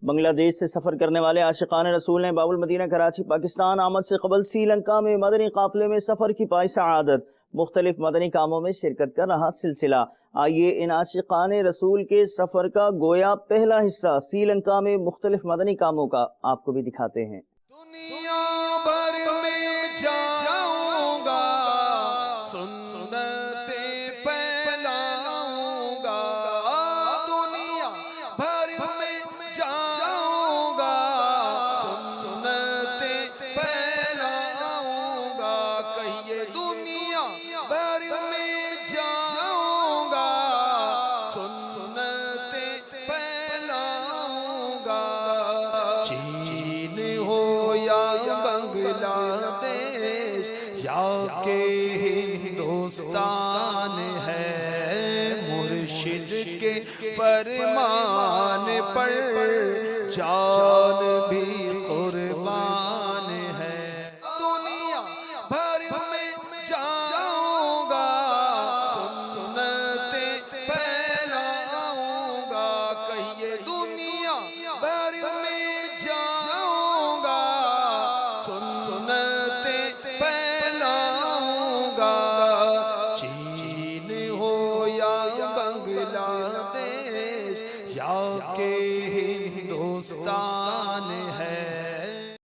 بنگلہ دیش سے سفر کرنے والے عاشقان رسول نے باب المدینہ کراچی پاکستان آمد سے قبل سری لنکا میں مدنی قافلے میں سفر کی پائی سعادت، مختلف مدنی کاموں میں شرکت کر رہا سلسلہ۔ آئیے ان عاشقان رسول کے سفر کا گویا پہلا حصہ سری لنکا میں مختلف مدنی کاموں کا آپ کو بھی دکھاتے ہیں۔ دنیا بھر میں جاؤں گا، سنتیں پھیلاؤں گا، دنیا بھر میں جاؤں گا، سنتیں پھیلاؤں گا، کہیے دنیا بھر میں جاؤں گا، سنتیں پھیلاؤں گا، چین ہو بنگلہ دیش یا کہ ہندوستان ہے، مرشد کے فرمان پر جان بھی قربان ہے۔ دنیا بھر میں جاؤں گا، سنتیں پھیلاؤں گا، کہیے دنیا بھر میں جاؤں گا، سنتیں پھیلاؤں گا، چین ہو یا بنگلہ دیش یا کہ ہندوستان